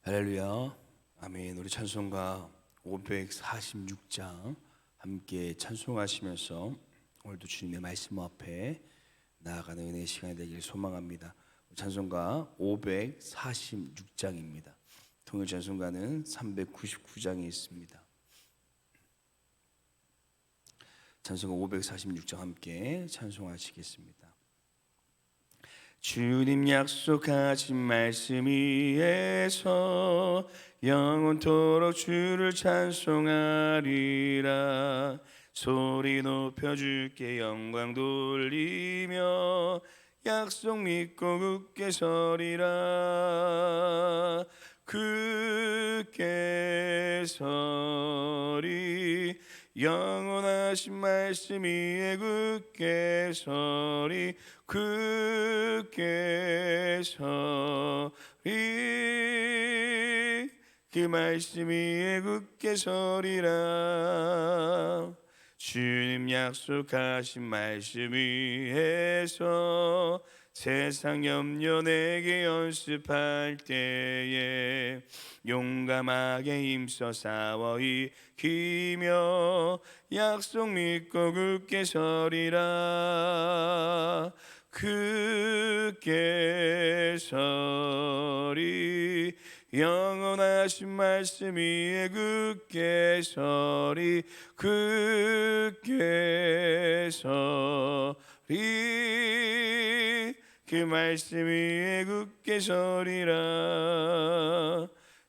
할렐루야, 아멘. 우리 찬송가 546장 함께 찬송하시면서 오늘도 주님의 말씀 앞에 나아가는 은혜의 시간이 되길 소망합니다. 찬송가 546장입니다. 통일 찬송가는 399장이 있습니다. 찬송가 546장 함께 찬송하시겠습니다. 주님 약속하신 말씀 위에서 영원토록 주를 찬송하리라. 소리 높여 주께 영광 돌리며 약속 믿고 굳게 서리라. 굳게 서리 영원하신 말씀 위에 굳게 서리. 굳게 서리 그 말씀 위에 굳게 서리라. 주님 약속하신 말씀 위에서 세상 염려 내게 연습할 때에 용감하게 힘써 싸워 이기며 약속 믿고 굳게 서리라. 굳게 서리 영원하신 말씀 위에 굳게 서리. 굳게 서리 그 말씀 위에 굳게 서리라.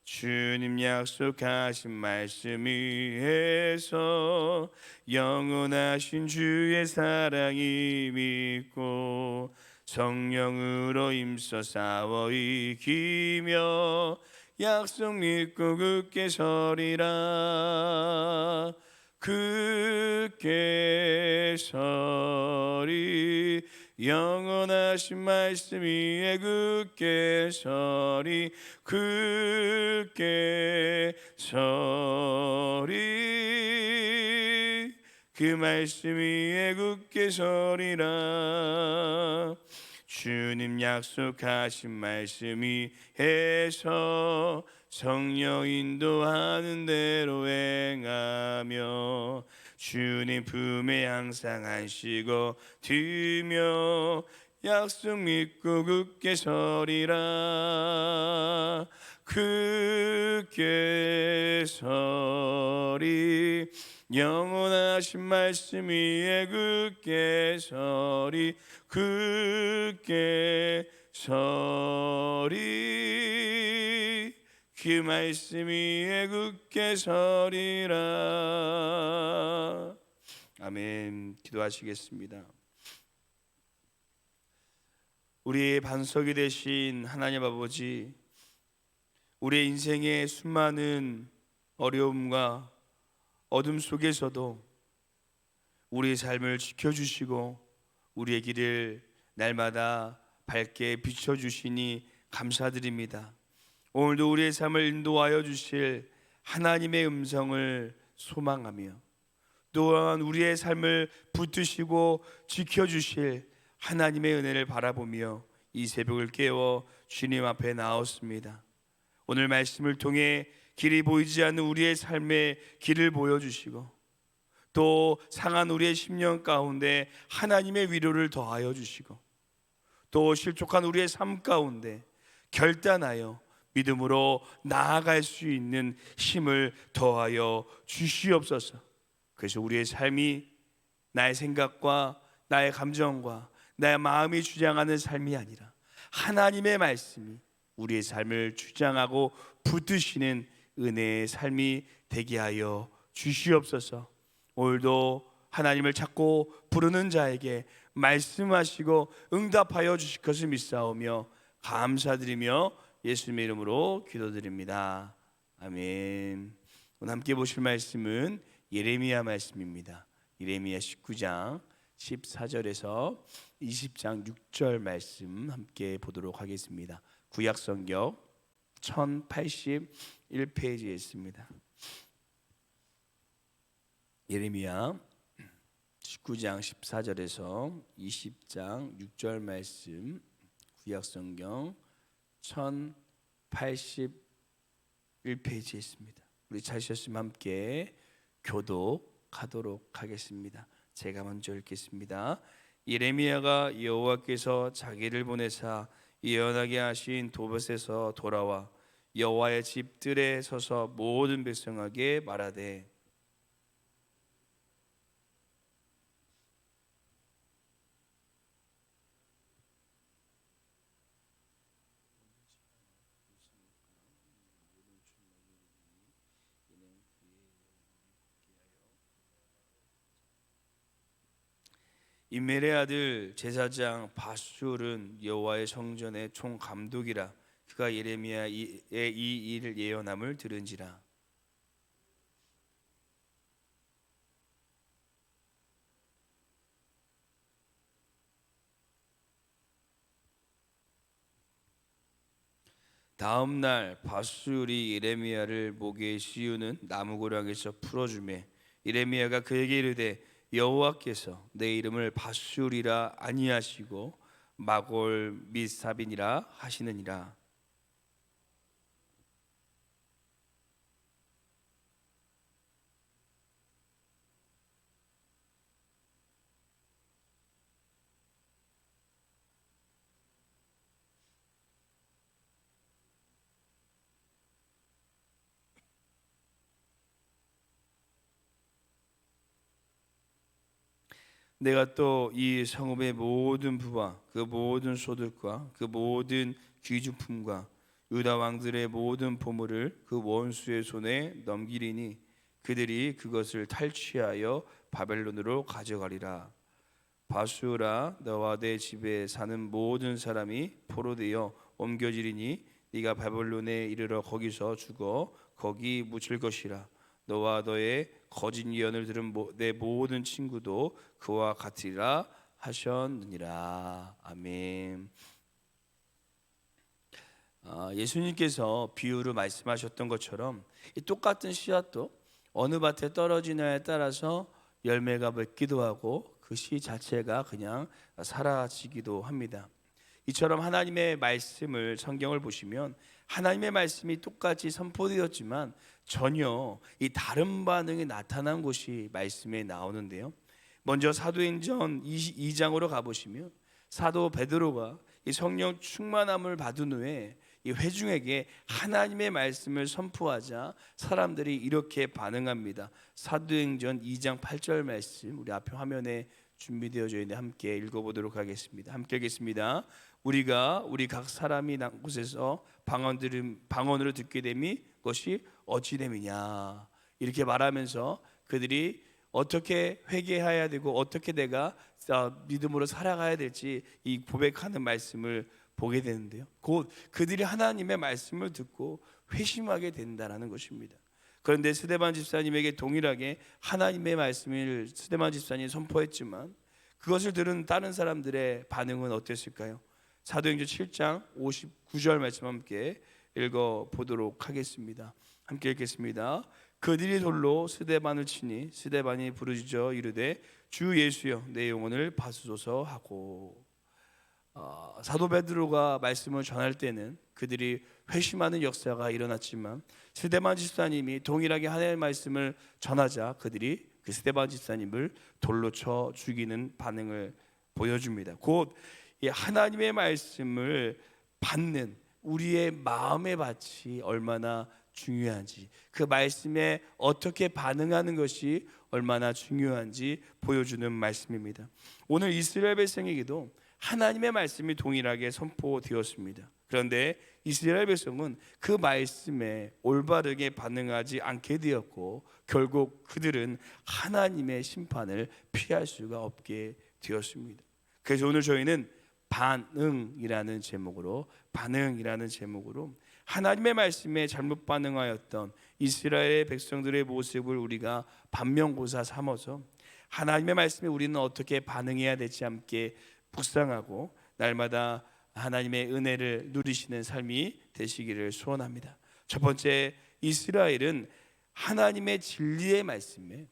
주님 약속하신 말씀 위에서 영원하신 주의 사랑이 믿고 성령으로 힘써 싸워 이기며 약속 믿고 굳게 서리라. 굳게 서리 영원하신 말씀 위에 굳게 서리. 굳게 서리 그 말씀 위에 굳게 서리라. 주님 약속하신 말씀 위에서 성령 인도하는 대로 행하며 주님 품에 항상 안식어 들며 약속 믿고 굳게 서리라. 굳게 서리 영원하신 말씀 위에 굳게 서리. 굳게 서리 그 말씀 위에 굳게 서리라. 아멘. 기도하시겠습니다. 우리의 반석이 되신 하나님 아버지, 우리의 인생의 수많은 어려움과 어둠 속에서도 우리의 삶을 지켜주시고 우리의 길을 날마다 밝게 비춰주시니 감사드립니다. 오늘도 우리의 삶을 인도하여 주실 하나님의 음성을 소망하며 또한 우리의 삶을 붙드시고 지켜주실 하나님의 은혜를 바라보며 이 새벽을 깨워 주님 앞에 나왔습니다. 오늘 말씀을 통해 길이 보이지 않는 우리의 삶의 길을 보여주시고 또 상한 우리의 심령 가운데 하나님의 위로를 더하여 주시고 또 실족한 우리의 삶 가운데 결단하여 믿음으로 나아갈 수 있는 힘을 더하여 주시옵소서. 그래서 우리의 삶이 나의 생각과 나의 감정과 나의 마음이 주장하는 삶이 아니라 하나님의 말씀이 우리의 삶을 주장하고 붙드시는 은혜의 삶이 되게 하여 주시옵소서. 오늘도 하나님을 찾고 부르는 자에게 말씀하시고 응답하여 주실 것을 믿사오며 감사드리며 예수님의 이름으로 기도드립니다. 아멘. 오늘 함께 보실 말씀은 예레미야 말씀입니다. 예레미야 19장 14절에서 20장 6절 말씀 함께 보도록 하겠습니다. 구약성경 1081페이지에 있습니다. 예레미야 19장 14절에서 20장 6절 말씀, 구약성경 1페이지에 있습니다. 우리 찾으셨으면 함께 교독하도록 하겠습니다. 제가 먼저 읽겠습니다. 예레미야가 여호와께서 자기를 보내사 예언하게 하신 도벳에서 돌아와 여호와의 집들에 서서 모든 백성에게 말하되 임멜의 아들 제사장 바술은 여호와의 성전의 총감독이라. 그가 예레미야의 이 일을 예언함을 들은지라. 다음 날 바술이 예레미야를 목에 씌우는 나무고랑에서 풀어주매 예레미야가 그에게 이르되 여호와께서 내 이름을 바술이라 아니하시고 마골 및 사빈이라 하시느니라. 내가 또 이 성읍의 모든 부와 그 모든 소득과 그 모든 귀중품과 유다 왕들의 모든 보물을 그 원수의 손에 넘기리니 그들이 그것을 탈취하여 바벨론으로 가져가리라. 바수라, 너와 내 집에 사는 모든 사람이 포로되어 옮겨지리니 네가 바벨론에 이르러 거기서 죽어 거기 묻힐 것이라. 너와 너의 거짓 예언을 들은 내 모든 친구도 그와 같으리라 하셨느니라. 아멘. 예수님께서 비유로 말씀하셨던 것처럼 이 똑같은 씨앗도 어느 밭에 떨어지냐에 따라서 열매가 맺기도 하고 그 씨 자체가 그냥 사라지기도 합니다. 이처럼 하나님의 말씀을 성경을 보시면 하나님의 말씀이 똑같이 선포되었지만 전혀 이 다른 반응이 나타난 곳이 말씀에 나오는데요. 먼저 사도행전 22장으로 가보시면 사도 베드로가 이 성령 충만함을 받은 후에 이 회중에게 하나님의 말씀을 선포하자 사람들이 이렇게 반응합니다. 사도행전 2장 8절 말씀 우리 앞에 화면에 준비되어져 있는데 함께 읽어보도록 하겠습니다. 함께 읽겠습니다. 우리가 우리 각 사람이 난 곳에서 방언으로 듣게 됨이 것이 어찌 됨이냐 이렇게 말하면서 그들이 어떻게 회개해야 되고 어떻게 내가 믿음으로 살아가야 될지 이 고백하는 말씀을 보게 되는데요. 곧 그들이 하나님의 말씀을 듣고 회심하게 된다는 것입니다. 그런데 스데반 집사님에게 동일하게 하나님의 말씀을 스데반 집사님이 선포했지만 그것을 들은 다른 사람들의 반응은 어땠을까요? 사도행전 7장 59절 말씀 함께 읽어보도록 하겠습니다. 함께 읽겠습니다. 그들이 돌로 스데반을 치니 스데반이 부르짖어 이르되 주 예수여 내 영혼을 받으소서 하고. 사도 베드로가 말씀을 전할 때는 그들이 회심하는 역사가 일어났지만 스데반 집사님이 동일하게 하나님의 말씀을 전하자 그들이 그 스데반 집사님을 돌로 쳐 죽이는 반응을 보여줍니다. 곧 하나님의 말씀을 받는 우리의 마음의 밭이 얼마나 중요한지, 그 말씀에 어떻게 반응하는 것이 얼마나 중요한지 보여주는 말씀입니다. 오늘 이스라엘 백성에게도 하나님의 말씀이 동일하게 선포되었습니다. 그런데 이스라엘 백성은 그 말씀에 올바르게 반응하지 않게 되었고 결국 그들은 하나님의 심판을 피할 수가 없게 되었습니다. 그래서 오늘 저희는 반응이라는 제목으로 하나님의 말씀에 잘못 반응하였던 이스라엘 백성들의 모습을 우리가 반면교사 삼아서 하나님의 말씀에 우리는 어떻게 반응해야 될지 함께 묵상하고 날마다 하나님의 은혜를 누리시는 삶이 되시기를 소원합니다. 첫 번째, 이스라엘은 하나님의 진리의 말씀에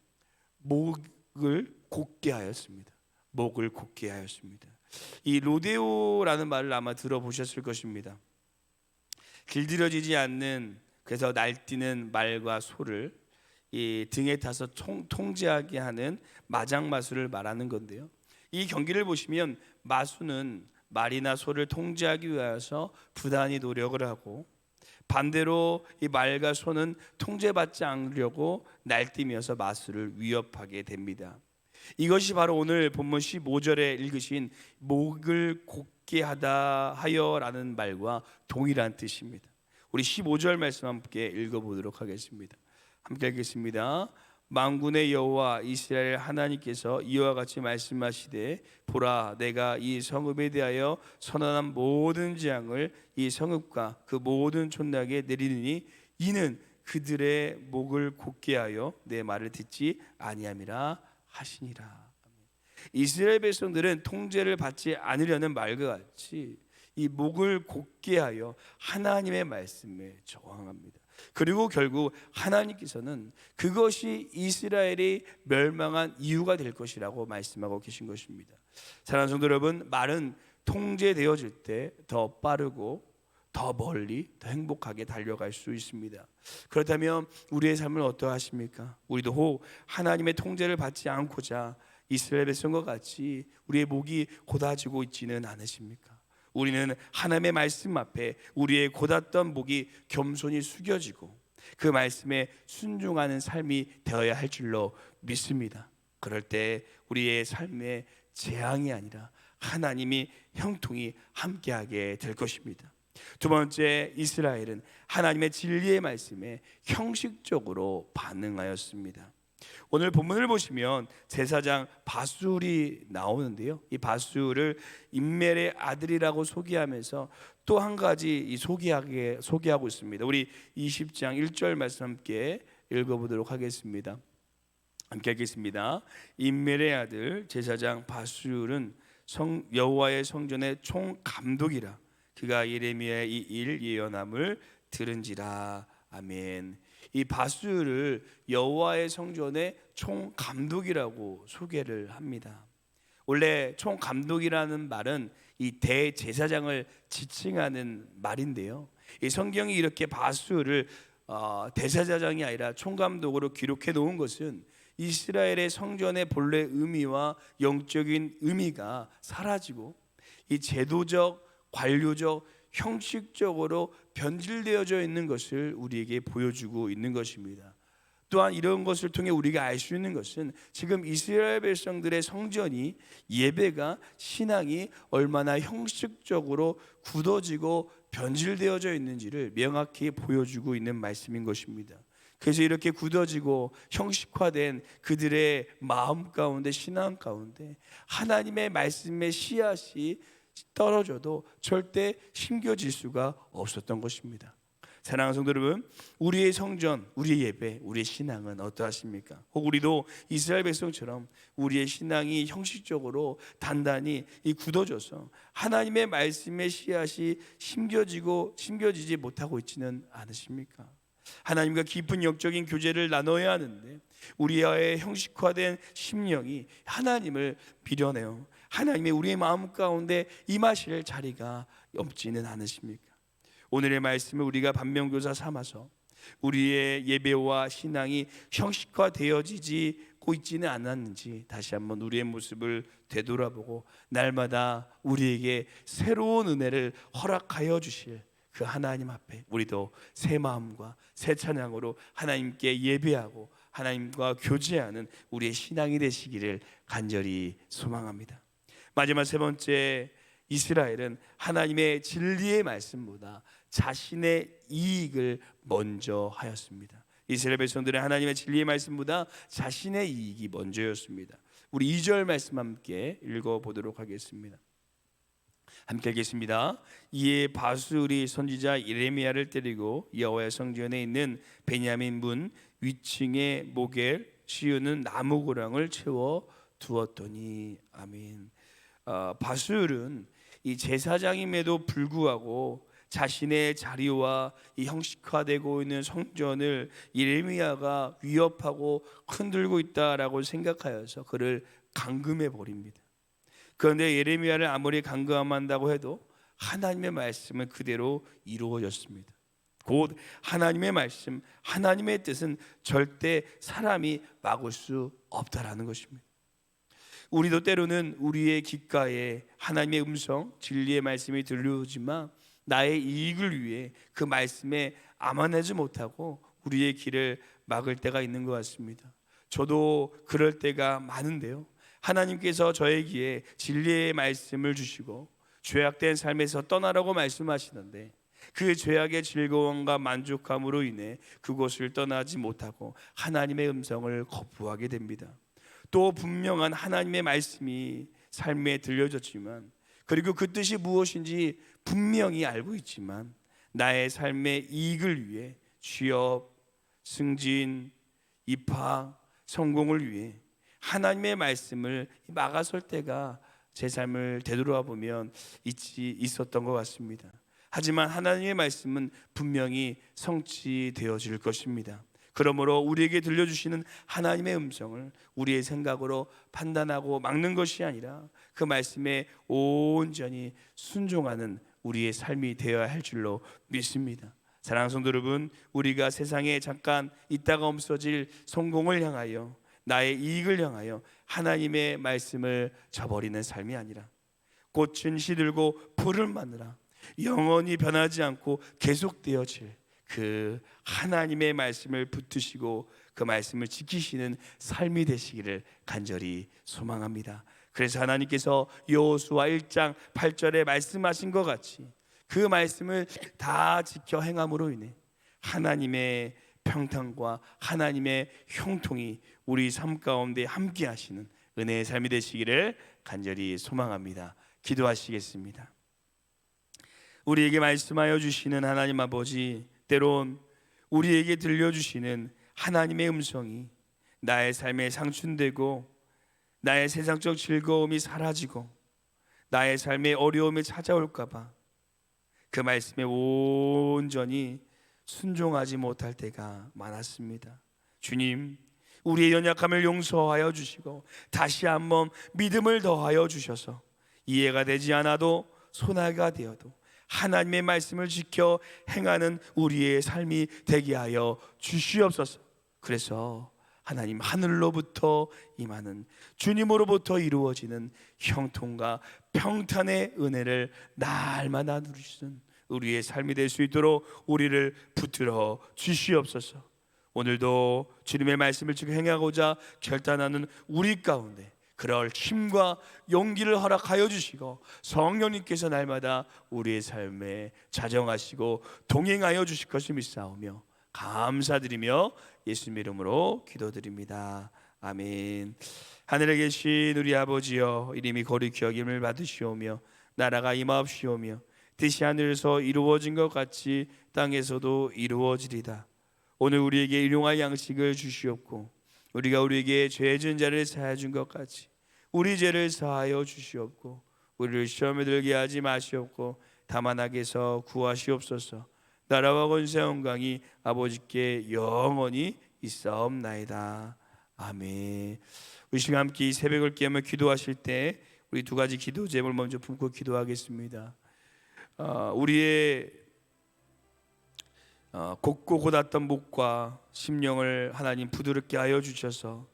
목을 곧게 하였습니다. 이 로데오라는 말을 아마 들어보셨을 것입니다. 길들여지지 않는 그래서 날뛰는 말과 소를 이 등에 타서 통제하게 하는 마장 마수를 말하는 건데요. 이 경기를 보시면 마수는 말이나 소를 통제하기 위해서 부단히 노력을 하고, 반대로 이 말과 소는 통제받지 않으려고 날뛰면서 마수를 위협하게 됩니다. 이것이 바로 오늘 본문 15절에 읽으신 목을 곧게 하다 하여라는 말과 동일한 뜻입니다. 우리 15절 말씀 함께 읽어보도록 하겠습니다. 함께 읽겠습니다. 만군의 여호와 이스라엘 하나님께서 이와 같이 말씀하시되, 보라, 내가 이 성읍에 대하여 선언한 모든 재앙을 이 성읍과 그 모든 촌락에 내리느니 이는 그들의 목을 곧게 하여 내 말을 듣지 아니함이라 하시니라. 이스라엘 백성들은 통제를 받지 않으려는 말과 같이 이 목을 곧게 하여 하나님의 말씀에 저항합니다. 그리고 결국 하나님께서는 그것이 이스라엘이 멸망한 이유가 될 것이라고 말씀하고 계신 것입니다. 사랑하는 성도 여러분, 말은 통제되어질 때 더 빠르고 더 멀리 더 행복하게 달려갈 수 있습니다. 그렇다면 우리의 삶은 어떠하십니까? 우리도 혹 하나님의 통제를 받지 않고자 이스라엘 백성과 같이 우리의 목이 곧아지고 있지는 않으십니까? 우리는 하나님의 말씀 앞에 우리의 곧았던 목이 겸손히 숙여지고 그 말씀에 순종하는 삶이 되어야 할 줄로 믿습니다. 그럴 때 우리의 삶에 재앙이 아니라 하나님이 형통이 함께하게 될 것입니다. 두 번째, 이스라엘은 하나님의 진리의 말씀에 형식적으로 반응하였습니다. 오늘 본문을 보시면 제사장 바술이 나오는데요, 이 바술을 임멜의 아들이라고 소개하면서 또 한 가지 소개하고 있습니다. 우리 20장 1절 말씀 함께 읽어보도록 하겠습니다. 함께 읽겠습니다. 임멜의 아들 제사장 바술은 여호와의 성전의 총감독이라. 그가 예레미야의 이 일 예언함을 들은지라. 아멘. 이 바술을 여호와의 성전의 총감독이라고 소개를 합니다. 원래 총감독이라는 말은 이 대제사장을 지칭하는 말인데요, 이 성경이 이렇게 바술을 대제사장이 아니라 총감독으로 기록해 놓은 것은 이스라엘의 성전의 본래 의미와 영적인 의미가 사라지고 이 제도적, 관료적, 형식적으로 변질되어져 있는 것을 우리에게 보여주고 있는 것입니다. 또한 이런 것을 통해 우리가 알 수 있는 것은 지금 이스라엘 백성들의 성전이, 예배가, 신앙이 얼마나 형식적으로 굳어지고 변질되어져 있는지를 명확히 보여주고 있는 말씀인 것입니다. 그래서 이렇게 굳어지고 형식화된 그들의 마음 가운데, 신앙 가운데 하나님의 말씀의 씨앗이 떨어져도 절대 심겨질 수가 없었던 것입니다. 사랑하는 성도 여러분, 우리의 성전, 우리의 예배, 우리의 신앙은 어떠하십니까? 혹 우리도 이스라엘 백성처럼 우리의 신앙이 형식적으로 단단히 굳어져서 하나님의 말씀의 씨앗이 심겨지지 못하고 있지는 않으십니까? 하나님과 깊은 영적인 교제를 나눠야 하는데 우리의 형식화된 심령이 하나님을 밀어내어 하나님의 우리의 마음 가운데 임하실 자리가 없지는 않으십니까? 오늘의 말씀을 우리가 반면교사 삼아서 우리의 예배와 신앙이 형식화되어지고 있지는 않았는지 다시 한번 우리의 모습을 되돌아보고 날마다 우리에게 새로운 은혜를 허락하여 주실 그 하나님 앞에 우리도 새 마음과 새 찬양으로 하나님께 예배하고 하나님과 교제하는 우리의 신앙이 되시기를 간절히 소망합니다. 마지막 세 번째, 이스라엘은 하나님의 진리의 말씀보다 자신의 이익을 먼저 하였습니다. 이스라엘 백성들은 하나님의 진리의 말씀보다 자신의 이익이 먼저였습니다. 우리 2절 말씀 함께 읽어보도록 하겠습니다. 함께 읽겠습니다. 이에 바술이 선지자 예레미야를 때리고 여호와의 성전에 있는 베냐민 문 위층에 목에 씌우는 나무 고랑을 채워 두었더니. 아멘. 바술은 이 제사장임에도 불구하고 자신의 자리와 이 형식화되고 있는 성전을 예레미야가 위협하고 흔들고 있다라고 생각하여서 그를 감금해 버립니다. 그런데 예레미야를 아무리 감금한다고 해도 하나님의 말씀은 그대로 이루어졌습니다. 곧 하나님의 말씀, 하나님의 뜻은 절대 사람이 막을 수 없다라는 것입니다. 우리도 때로는 우리의 귓가에 하나님의 음성, 진리의 말씀이 들려오지만 나의 이익을 위해 그 말씀에 암안하지 못하고 우리의 길을 막을 때가 있는 것 같습니다. 저도 그럴 때가 많은데요, 하나님께서 저에게 진리의 말씀을 주시고 죄악된 삶에서 떠나라고 말씀하시는데 그 죄악의 즐거움과 만족함으로 인해 그곳을 떠나지 못하고 하나님의 음성을 거부하게 됩니다. 또 분명한 하나님의 말씀이 삶에 들려졌지만, 그리고 그 뜻이 무엇인지 분명히 알고 있지만 나의 삶의 이익을 위해 취업, 승진, 입학, 성공을 위해 하나님의 말씀을 막아설 때가 제 삶을 되돌아 보면 있었던 것 같습니다. 하지만 하나님의 말씀은 분명히 성취되어질 것입니다. 그러므로 우리에게 들려주시는 하나님의 음성을 우리의 생각으로 판단하고 막는 것이 아니라 그 말씀에 온전히 순종하는 우리의 삶이 되어야 할 줄로 믿습니다. 사랑하는 성도 여러분, 우리가 세상에 잠깐 있다가 없어질 성공을 향하여, 나의 이익을 향하여 하나님의 말씀을 저버리는 삶이 아니라 꽃은 시들고 풀을 마느라 영원히 변하지 않고 계속되어질 그 하나님의 말씀을 붙드시고 그 말씀을 지키시는 삶이 되시기를 간절히 소망합니다. 그래서 하나님께서 여호수아 1장 8절에 말씀하신 것 같이 그 말씀을 다 지켜 행함으로 인해 하나님의 평강과 하나님의 형통이 우리 삶 가운데 함께 하시는 은혜의 삶이 되시기를 간절히 소망합니다. 기도하시겠습니다. 우리에게 말씀하여 주시는 하나님 아버지, 때론 우리에게 들려주시는 하나님의 음성이 나의 삶에 상충되고 나의 세상적 즐거움이 사라지고 나의 삶에 어려움이 찾아올까 봐 그 말씀에 온전히 순종하지 못할 때가 많았습니다. 주님, 우리의 연약함을 용서하여 주시고 다시 한번 믿음을 더하여 주셔서 이해가 되지 않아도 손해가 되어도 하나님의 말씀을 지켜 행하는 우리의 삶이 되게 하여 주시옵소서. 그래서 하나님, 하늘로부터 임하는 주님으로부터 이루어지는 형통과 평탄의 은혜를 날마다 누리시는 우리의 삶이 될 수 있도록 우리를 붙들어 주시옵소서. 오늘도 주님의 말씀을 지켜 행하고자 결단하는 우리 가운데 그럴 힘과 용기를 허락하여 주시고 성령님께서 날마다 우리의 삶에 자정하시고 동행하여 주실 것을 믿사오며 감사드리며 예수님 이름으로 기도드립니다. 아멘. 하늘에 계신 우리 아버지여, 이름이 거룩히 여김을 받으시오며 나라가 임하옵시오며 뜻이 하늘에서 이루어진 것 같이 땅에서도 이루어지리다. 오늘 우리에게 일용할 양식을 주시옵고 우리가 우리에게 죄 지은 자를 사하여 준 것 같이 우리 죄를 사하여 주시옵고 우리를 시험에 들게 하지 마시옵고 다만 악에서 구하시옵소서. 나라와 권세 영광이 아버지께 영원히 있사옵나이다. 아멘. 우리 시간 함께 이 새벽을 깨며 기도하실 때 우리 두 가지 기도 제목을 먼저 품고 기도하겠습니다. 우리의 곱고 고닫던 목과 심령을 하나님 부드럽게 하여 주셔서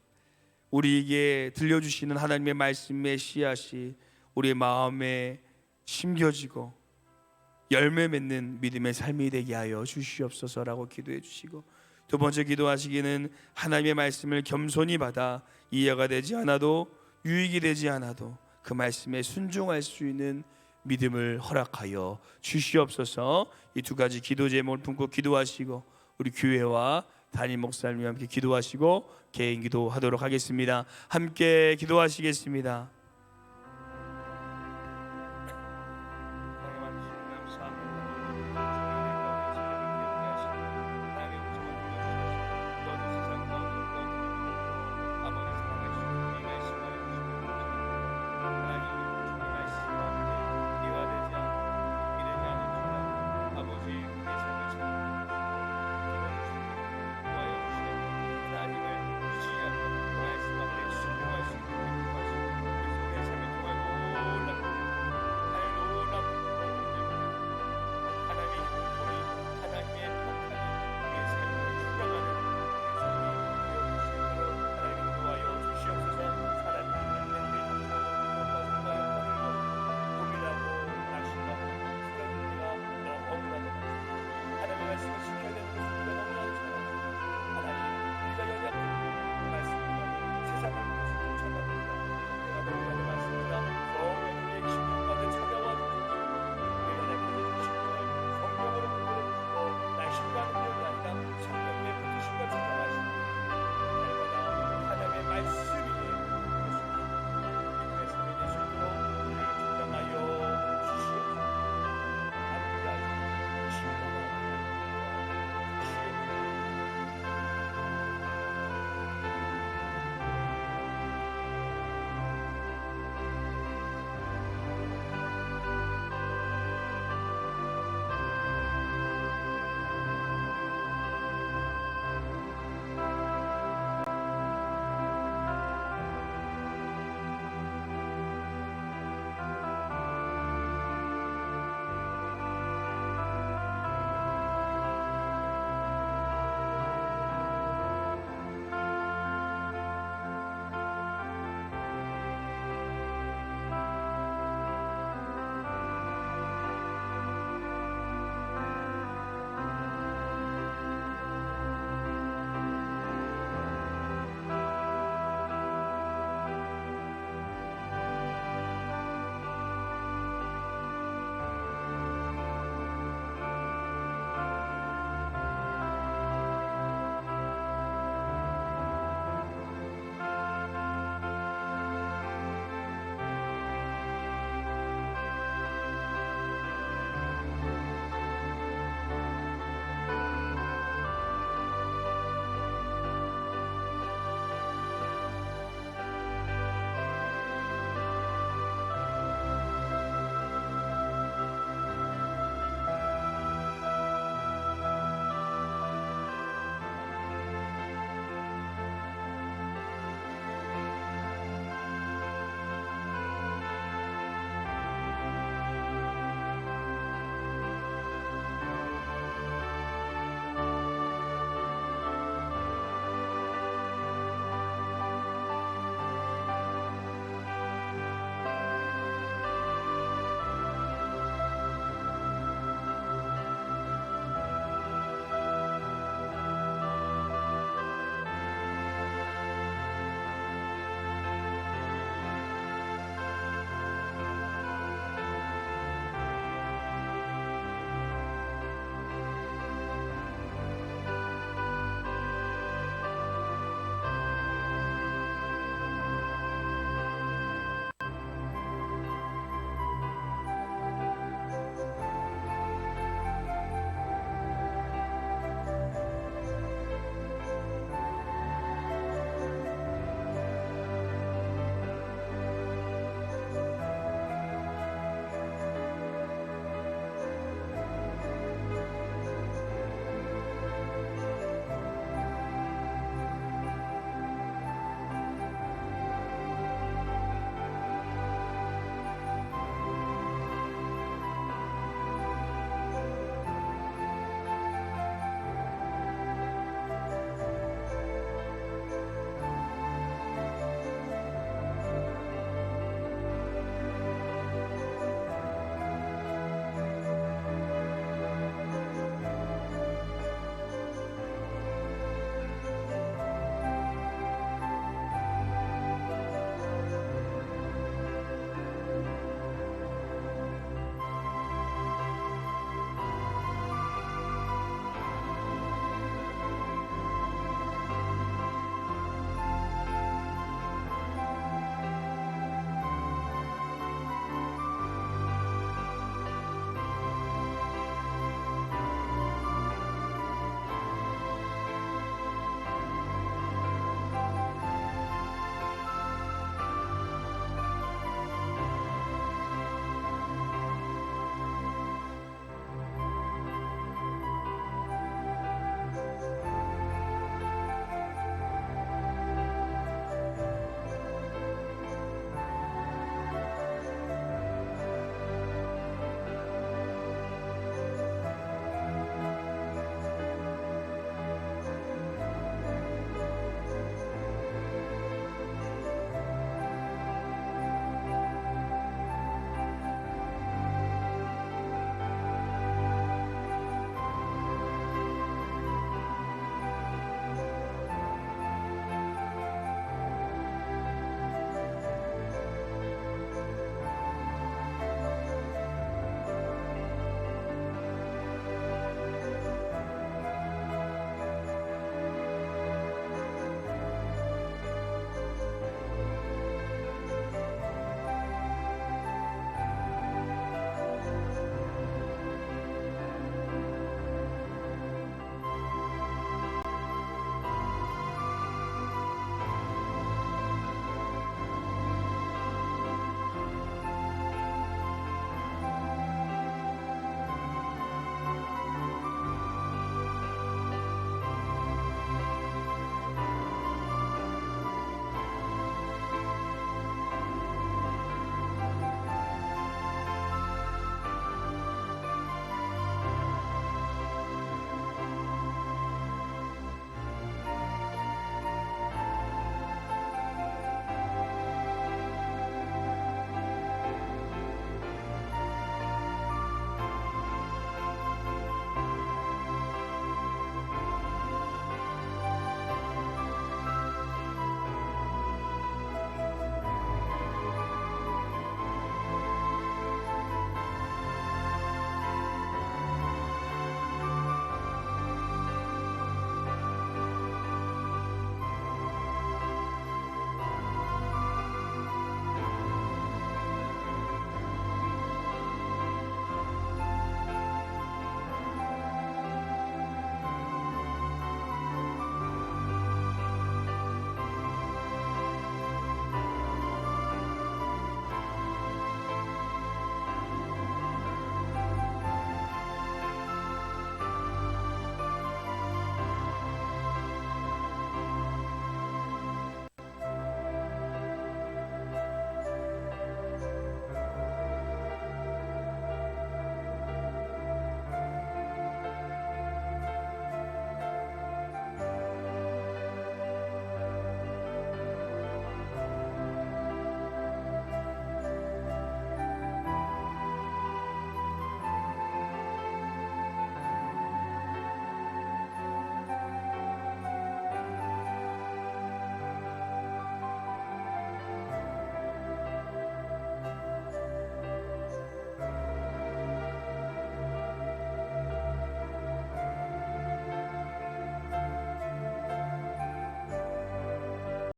우리에게 들려주시는 하나님의 말씀의 씨앗이 우리의 마음에 심겨지고 열매 맺는 믿음의 삶이 되게 하여 주시옵소서라고 기도해 주시고, 두 번째 기도하시기는 하나님의 말씀을 겸손히 받아 이해가 되지 않아도 유익이 되지 않아도 그 말씀에 순종할 수 있는 믿음을 허락하여 주시옵소서. 이 두 가지 기도 제목을 품고 기도하시고 우리 교회와 담임 목사님과 함께 기도하시고 개인 기도하도록 하겠습니다. 함께 기도하시겠습니다.